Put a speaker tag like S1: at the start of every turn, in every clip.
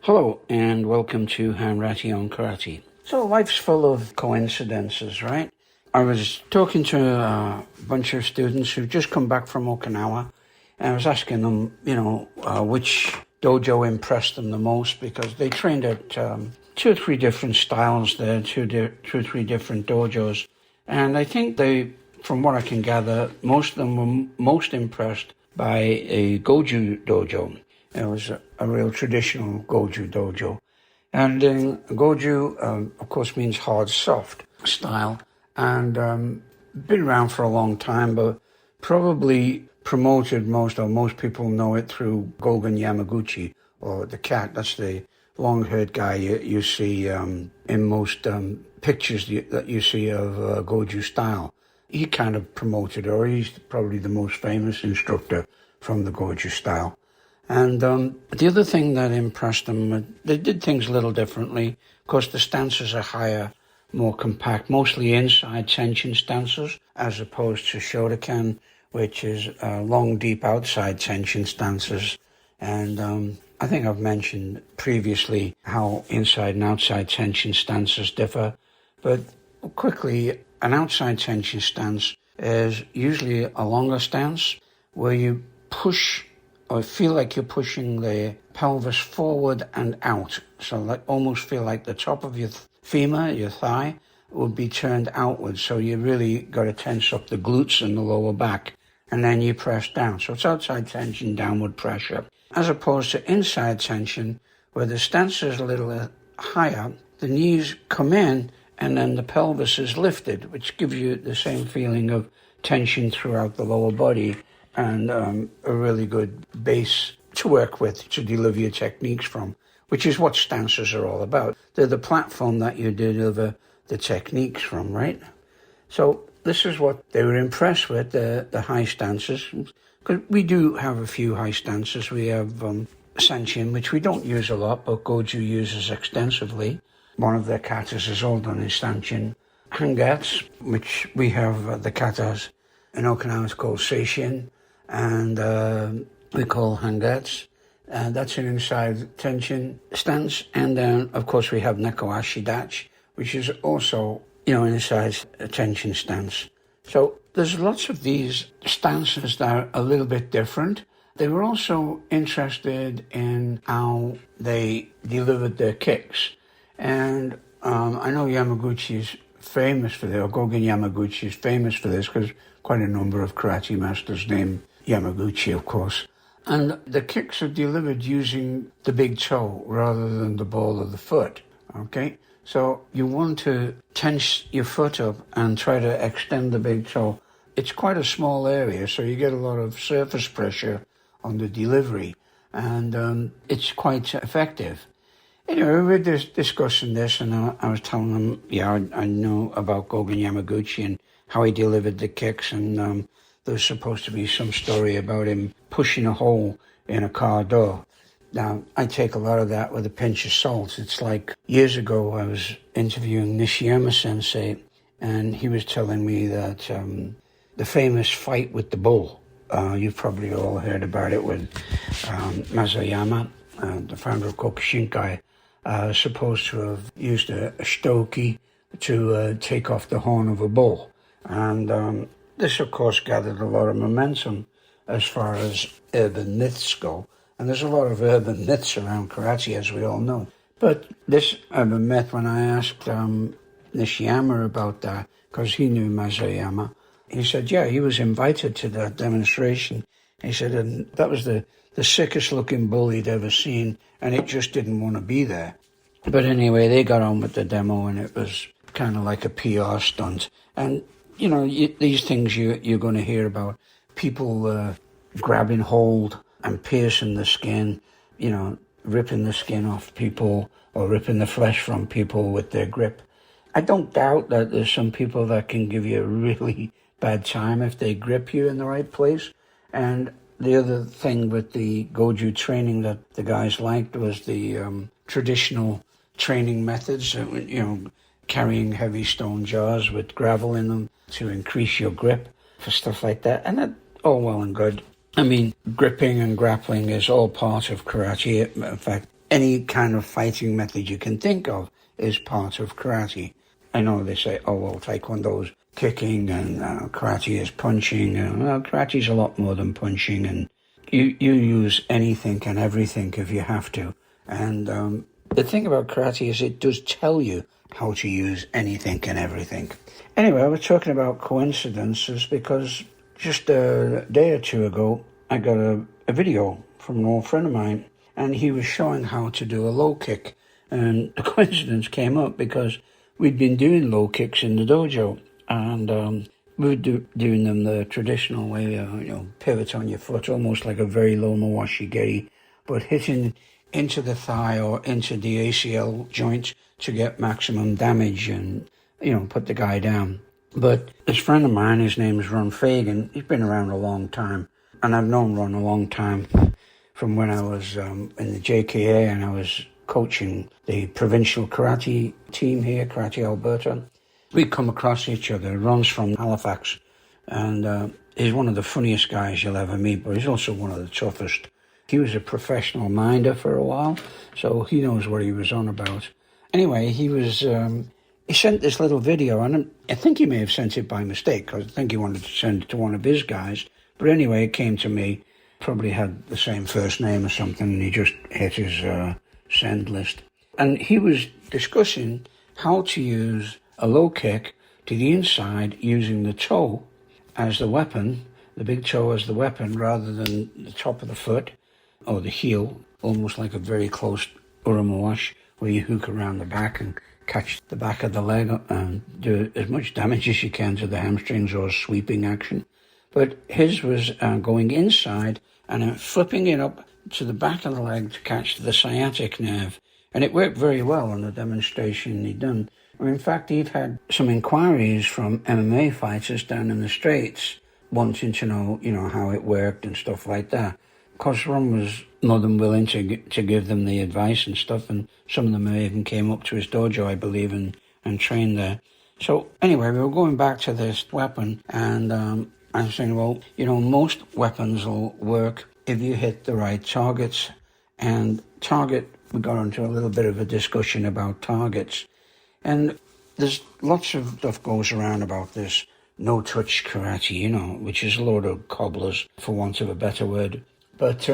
S1: Hello and welcome to Hanratty on Karate. So life's full of coincidences, right? I was talking to a bunch of students who've just come back from Okinawa, and I was asking them, which dojo impressed them the most, because they trained at 2 or 3 different styles there, two or three different dojos. And I think they, from what I can gather, most of them were most impressed by a Goju dojo. It was a real traditional Goju dojo. And Goju, of course, means hard, soft style. And been around for a long time, but probably promoted most people know it through Gogen Yamaguchi, or the cat. That's the long-haired guy you see in most pictures that you see of Goju style. He kind of promoted, or he's probably the most famous instructor from the Goju style. And the other thing that impressed them, they did things a little differently. Of course, the stances are higher, more compact, mostly inside tension stances, as opposed to Shotokan, which is long, deep outside tension stances. And I think I've mentioned previously how inside and outside tension stances differ. But quickly, an outside tension stance is usually a longer stance where you push or feel like you're pushing the pelvis forward and out. So like almost feel like the top of your femur, your thigh, will be turned outwards. So you really got to tense up the glutes and the lower back. And then you press down. So it's outside tension, downward pressure. As opposed to inside tension, where the stance is a little higher, the knees come in and then the pelvis is lifted, which gives you the same feeling of tension throughout the lower body, and a really good base to work with to deliver your techniques from, which is what stances are all about. They're the platform that you deliver the techniques from, right? So this is what they were impressed with, the high stances. Because we do have a few high stances. We have Senshin, which we don't use a lot, but Goju uses extensively. One of their katas is all done in Senshin. Hangats, which we have the katas in Okinawa, is called Seishin, and we call hangats. That's an inside tension stance. And then, of course, we have Neko Ashidachi, which is also, an inside tension stance. So there's lots of these stances that are a little bit different. They were also interested in how they delivered their kicks. And I know Yamaguchi is famous for this, or Gogen Yamaguchi is famous for this, because quite a number of karate masters named Yamaguchi, of course. And the kicks are delivered using the big toe rather than the ball of the foot, okay? So you want to tense your foot up and try to extend the big toe. It's quite a small area, so you get a lot of surface pressure on the delivery, and it's quite effective. Anyway, we were discussing this, and I was telling them, I know about Gogen Yamaguchi and how he delivered the kicks, and there's supposed to be some story about him pushing a hole in a car door. Now, I take a lot of that with a pinch of salt. It's like years ago I was interviewing Nishiyama Sensei, and he was telling me that the famous fight with the bull, you've probably all heard about it with Mazayama, the founder of Kokushinkai, supposed to have used a shitoki to take off the horn of a bull. And this, of course, gathered a lot of momentum as far as urban myths go. And there's a lot of urban myths around karate, as we all know. But this urban myth, when I asked Nishiyama about that, because he knew Mazayama, he said, yeah, he was invited to that demonstration. He said, and that was the sickest looking bull he'd ever seen, and it just didn't want to be there. But anyway, they got on with the demo, and it was kind of like a PR stunt. And these things you're going to hear about, people grabbing hold and piercing the skin, ripping the skin off people or ripping the flesh from people with their grip. I don't doubt that there's some people that can give you a really bad time if they grip you in the right place. And the other thing with the Goju training that the guys liked was the traditional training methods, carrying heavy stone jars with gravel in them to increase your grip for stuff like that. And that all well and good. I mean, gripping and grappling is all part of karate. In fact, any kind of fighting method you can think of is part of karate. I know they say, oh, well, Taekwondo's kicking and karate is punching. Well, karate's a lot more than punching, and you use anything and everything if you have to. And the thing about karate is it does tell you how to use anything and everything. Anyway, I was talking about coincidences because just a day or two ago, I got a video from an old friend of mine, and he was showing how to do a low kick. And the coincidence came up because we'd been doing low kicks in the dojo, and we were doing them the traditional way, pivot on your foot, almost like a very low mawashi geri, but hitting into the thigh or into the ACL joint to get maximum damage and, put the guy down. But this friend of mine, his name is Ron Fagan, he's been around a long time, and I've known Ron a long time from when I was in the JKA and I was coaching the provincial karate team here, Karate Alberta. We come across each other. Ron's from Halifax, and he's one of the funniest guys you'll ever meet, but he's also one of the toughest. He was a professional minder for a while, so he knows what he was on about. Anyway, he sent this little video, and I think he may have sent it by mistake, because I think he wanted to send it to one of his guys. But anyway, it came to me, probably had the same first name or something, and he just hit his send list. And he was discussing how to use a low kick to the inside using the toe as the weapon, the big toe as the weapon, rather than the top of the foot or the heel, almost like a very close urumawashi, where you hook around the back and catch the back of the leg and do as much damage as you can to the hamstrings or sweeping action. But his was going inside and flipping it up to the back of the leg to catch the sciatic nerve. And it worked very well on the demonstration he'd done. In fact, he'd had some inquiries from MMA fighters down in the States wanting to know, how it worked and stuff like that. Of course, Ron was more than willing to give them the advice and stuff, and some of them even came up to his dojo, I believe, and trained there. So anyway, we were going back to this weapon, and I'm saying, well, most weapons will work if you hit the right targets. And we got into a little bit of a discussion about targets. And there's lots of stuff goes around about this no-touch karate, which is a load of cobblers, for want of a better word. But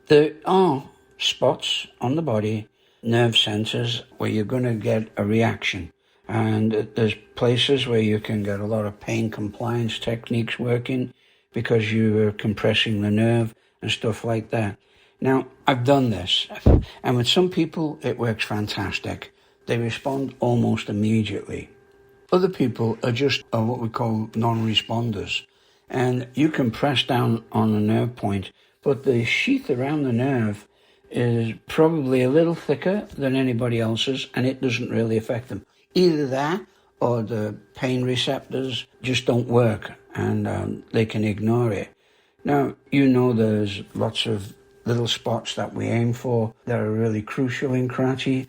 S1: there are spots on the body, nerve centers, where you're going to get a reaction. And there's places where you can get a lot of pain compliance techniques working because you are compressing the nerve and stuff like that. Now, I've done this, and with some people, it works fantastic. They respond almost immediately. Other people are just what we call non-responders, and you can press down on a nerve point, but the sheath around the nerve is probably a little thicker than anybody else's, and it doesn't really affect them. Either that or the pain receptors just don't work, and they can ignore it. Now, there's lots of little spots that we aim for that are really crucial in karate.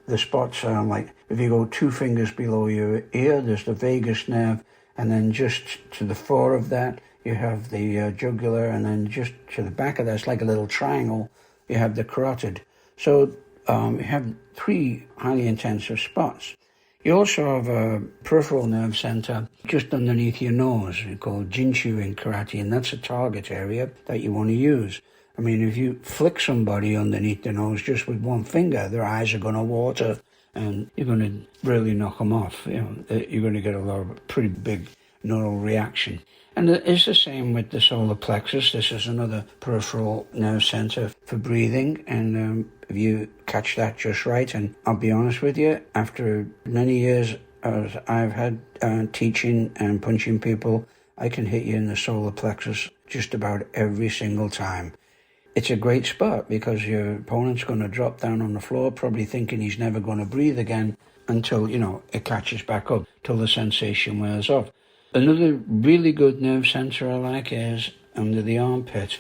S1: The spots are like, if you go 2 fingers below your ear, there's the vagus nerve, and then just to the fore of that, you have the jugular, and then just to the back of that, it's like a little triangle, you have the carotid. So you have 3 highly intensive spots. You also have a peripheral nerve center just underneath your nose, called Jinshu in karate, and that's a target area that you want to use. I mean, if you flick somebody underneath the nose just with 1 finger, their eyes are going to water, and you're going to really knock them off. You're going to get a lot of pretty big neural reaction. And it's the same with the solar plexus. This is another peripheral nerve center for breathing, and if you catch that just right, and I'll be honest with you, after many years as I've had teaching and punching people, I can hit you in the solar plexus just about every single time. It's a great spot because your opponent's going to drop down on the floor, probably thinking he's never going to breathe again until, it catches back up, till the sensation wears off. Another really good nerve center I like is under the armpit.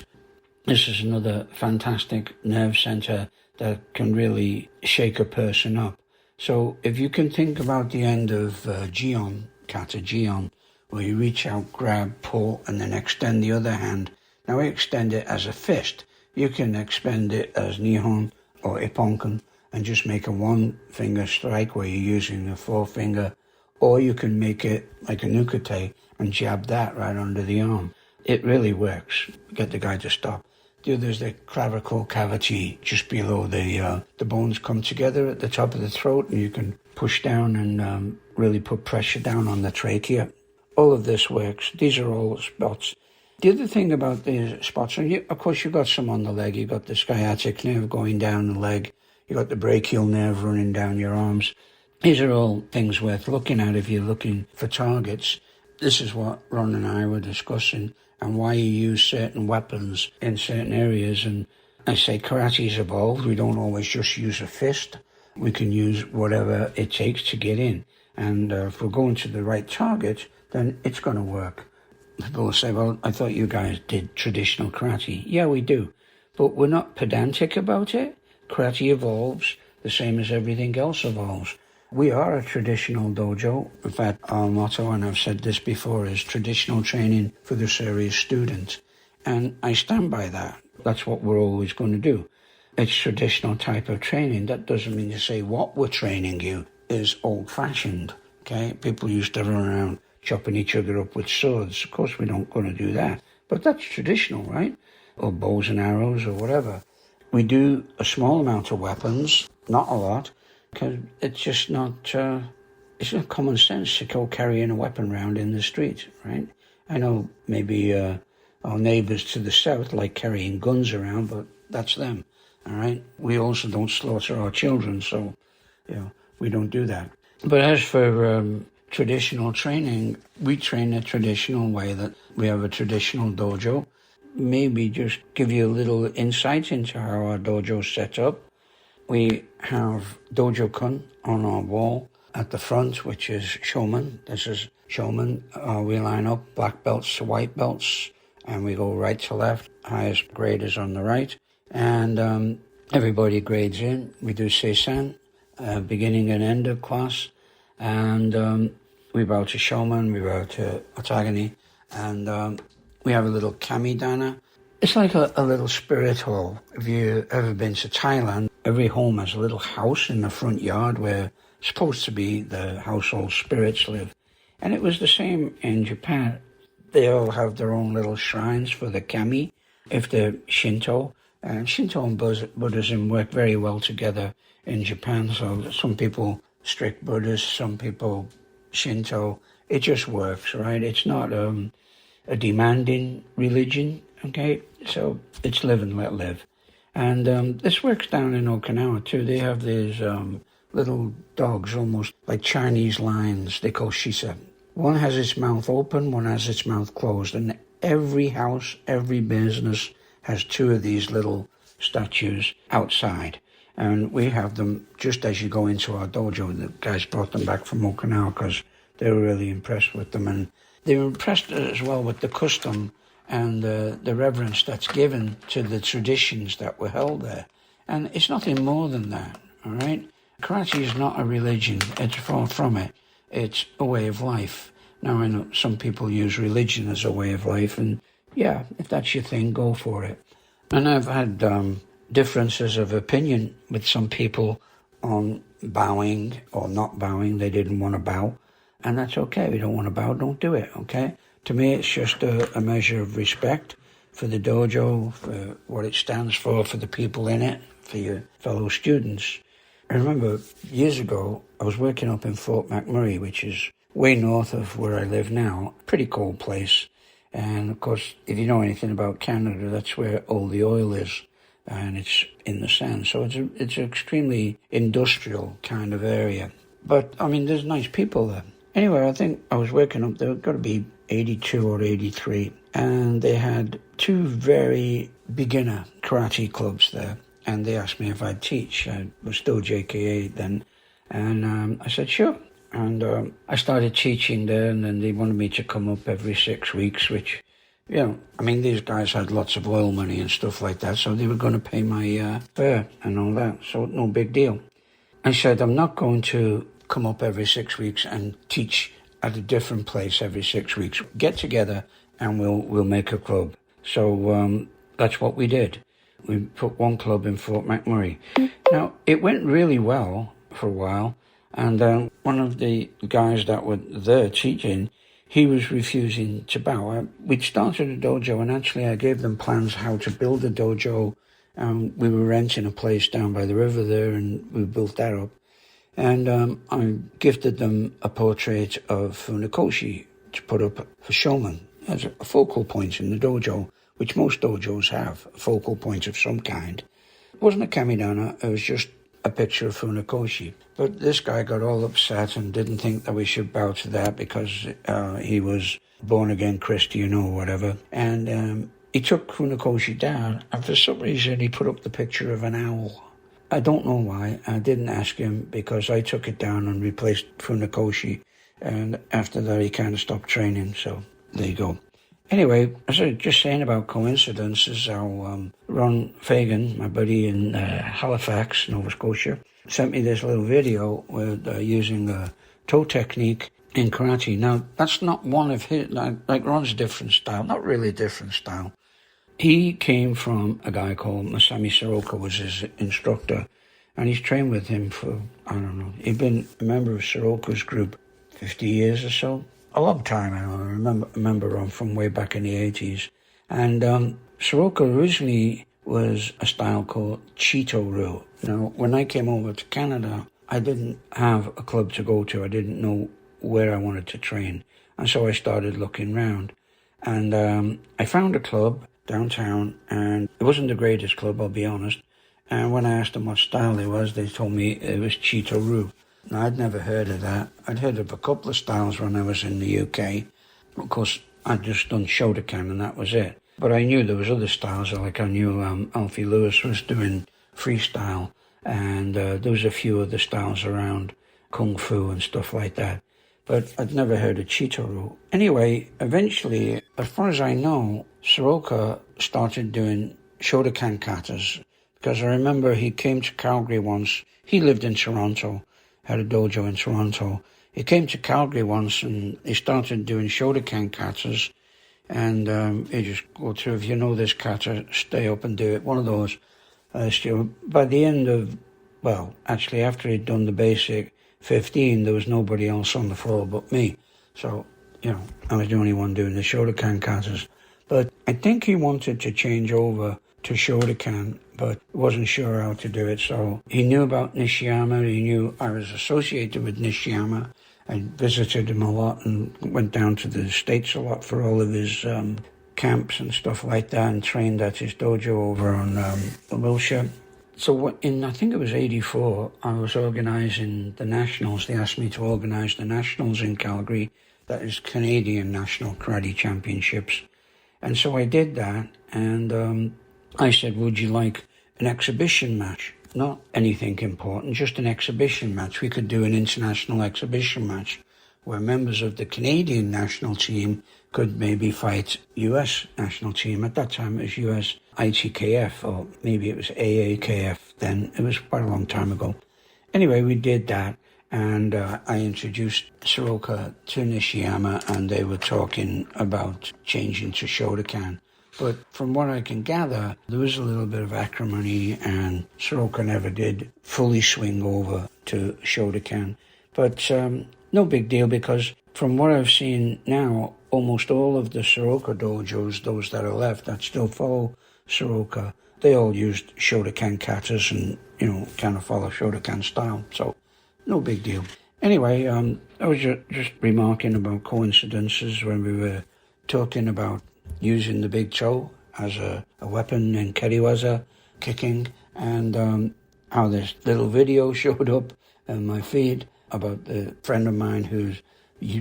S1: This is another fantastic nerve center that can really shake a person up. So if you can think about the end of Jion, kata Jion, where you reach out, grab, pull, and then extend the other hand. Now we extend it as a fist. You can extend it as Nihon or Ipponkan and just make a one finger strike where you're using the forefinger, or you can make it like a nukate and jab that right under the arm. It really works. Get the guy to stop. The other is the clavicle cavity just below the bones come together at the top of the throat, and you can push down and really put pressure down on the trachea. All of this works. These are all spots. The other thing about these spots, and of course you've got some on the leg. You've got the sciatic nerve going down the leg. You've got the brachial nerve running down your arms. These are all things worth looking at if you're looking for targets. This is what Ron and I were discussing, and why you use certain weapons in certain areas. And I say karate's evolved. We don't always just use a fist. We can use whatever it takes to get in. And if we're going to the right target, then it's going to work. People will say, well, I thought you guys did traditional karate. Yeah, we do. But we're not pedantic about it. Karate evolves the same as everything else evolves. We are a traditional dojo. In fact, our motto, and I've said this before, is traditional training for the serious student. And I stand by that. That's what we're always going to do. It's traditional type of training. That doesn't mean to say what we're training you is old-fashioned. Okay? People used to run around chopping each other up with swords. Of course, we don't going to do that. But that's traditional, right? Or bows and arrows or whatever. We do a small amount of weapons, not a lot, because it's just not, it's not common sense to go carrying a weapon around in the street, right? I know maybe our neighbours to the south like carrying guns around, but that's them, all right? We also don't slaughter our children, so, we don't do that. But as for traditional training, we train a traditional way, that we have a traditional dojo. Maybe just give you a little insight into how our dojo is set up. We have dojo-kun on our wall at the front, which is shoman. This is shoman. We line up black belts to white belts, and we go right to left. Highest grade is on the right. And everybody grades in. We do seisan, beginning and end of class. And we bow to shoman, we bow to otagani, and we have a little kamidana. It's like a little spirit hall. If you've ever been to Thailand, every home has a little house in the front yard where it's supposed to be the household spirits live. And it was the same in Japan. They all have their own little shrines for the kami, if they're Shinto. And Shinto and Buddhism work very well together in Japan. So some people strict Buddhists, some people Shinto. It just works, right? It's not a demanding religion, okay? So it's live and let live. And this works down in Okinawa too. They have these little dogs, almost like Chinese lions, they call shisa. One has its mouth open, one has its mouth closed. And every house, every business has two of these little statues outside. And we have them just as you go into our dojo. The guys brought them back from Okinawa because they were really impressed with them. And they were impressed as well with the custom and the reverence that's given to the traditions that were held there. And it's nothing more than that, all right? Karate is not a religion. It's far from it. It's a way of life. Now, I know some people use religion as a way of life, and yeah, if that's your thing, go for it. And I've had differences of opinion with some people on bowing or not bowing. They didn't want to bow, and that's okay. If you don't want to bow, don't do it, okay? To me, it's just a measure of respect for the dojo, for what it stands for the people in it, for your fellow students. I remember years ago, I was working up in Fort McMurray, which is way north of where I live now. Pretty cold place. And of course, if you know anything about Canada, that's where all the oil is. And it's in the sand. So it's an extremely industrial kind of area. But, I mean, there's nice people there. Anyway, I think I was working up there, got to be 82 or 83. And they had two very beginner karate clubs there. And they asked me if I'd teach. I was still JKA then. And I said, sure. And I started teaching there, and then they wanted me to come up every 6 weeks, which, you know, I mean, these guys had lots of oil money and stuff like that, so they were going to pay my fare and all that, so no big deal. I said, I'm not going to come up every 6 weeks and teach at a different place every 6 weeks. Get together and we'll make a club. So that's what we did. we put one club in Fort McMurray. Now, it went really well for a while, and one of the guys that were there teaching, he was refusing to bow. We'd started a dojo, and actually I gave them plans how to build a dojo. We were renting a place down by the river there, and we built that up. And I gifted them a portrait of Funakoshi to put up for showman as a focal point in the dojo, which most dojos have, a focal point of some kind. It wasn't a kamidana, it was just a picture of Funakoshi. But this guy got all upset and didn't think that we should bow to that because he was born-again Christian or whatever. And he took Funakoshi down, and for some reason he put up the picture of an owl. I don't know why. I didn't ask him because I took it down and replaced Funakoshi. And after that, he kind of stopped training. So there you go. Anyway, as I was just saying about coincidences, how Ron Fagan, my buddy in Halifax, Nova Scotia, sent me this little video with using a toe technique in karate. Now, that's not one of his, like Ron's different style, not really different style. He came from a guy called Masami Soroka, was his instructor, and he's trained with him for, I don't know, he'd been a member of Soroka's group 50 years or so. A long time, I remember him from way back in the 80s. And Soroka originally was a style called Chito Ryu. Now, when I came over to Canada, I didn't have a club to go to. I didn't know where I wanted to train. And so I started looking around. And I found a club downtown, and it wasn't the greatest club, I'll be honest. And when I asked them what style it was, they told me it was Chito Ryu. Now, I'd never heard of that. I'd heard of a couple of styles when I was in the UK. Of course, I'd just done Shotokan, and that was it. But I knew there was other styles, like I knew Alfie Lewis was doing freestyle, and there was a few other styles around, Kung Fu and stuff like that. But I'd never heard of Chito Ryu. Anyway, eventually, as far as I know, Soroka started doing Shotokan katas, because I remember he came to Calgary once. He lived in Toronto, had a dojo in Toronto. He came to Calgary once and he started doing Shotokan katas, and he just go through, if you know this kata, stay up and do it. One of those. By the end of, well, actually after he'd done the basic 15, there was nobody else on the floor but me. So, I was the only one doing the Shotokan katas. But I think he wanted to change over to Shotokan, but wasn't sure how to do it. So he knew about Nishiyama. He knew I was associated with Nishiyama. I visited him a lot and went down to the States a lot for all of his camps and stuff like that, and trained at his dojo over on Wilshire. So I think it was 84, I was organising the Nationals. They asked me to organise the Nationals in Calgary. That is Canadian National Karate Championships. And so I did that, and I said, would you like an exhibition match? Not anything important, just an exhibition match. We could do an international exhibition match where members of the Canadian national team could maybe fight US national team. At that time, it was US ITKF, or maybe it was AAKF then. It was quite a long time ago. Anyway, we did that, and I introduced Soroka to Nishiyama, and they were talking about changing to Shotokan. But from what I can gather, there was a little bit of acrimony, and Soroka never did fully swing over to Shotokan. But no big deal, because from what I've seen now, almost all of the Soroka dojos, those that are left that still follow Soroka, they all used Shotokan katas and, kind of follow Shotokan style. So no big deal. Anyway, I was just remarking about coincidences when we were talking about using the big toe as a weapon in keriwaza, kicking, and how this little video showed up in my feed about a friend of mine who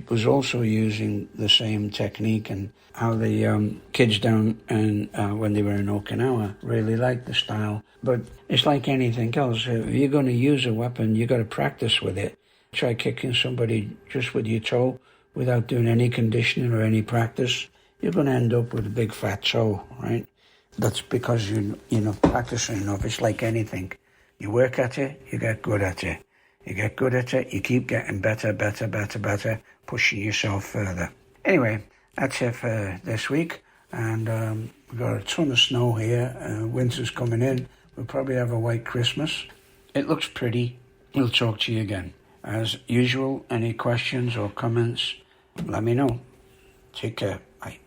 S1: was also using the same technique, and how the kids down and when they were in Okinawa really liked the style. But it's like anything else. If you're going to use a weapon, you got to practice with it. Try kicking somebody just with your toe without doing any conditioning or any practice, you're going to end up with a big fat toe, right? That's because you're not practicing enough. It's like anything. You work at it, you get good at it. You get good at it, you keep getting better, pushing yourself further. Anyway, that's it for this week. And we've got a ton of snow here. Winter's coming in. We'll probably have a white Christmas. It looks pretty. We'll talk to you again. As usual, any questions or comments, let me know. Take care. Bye.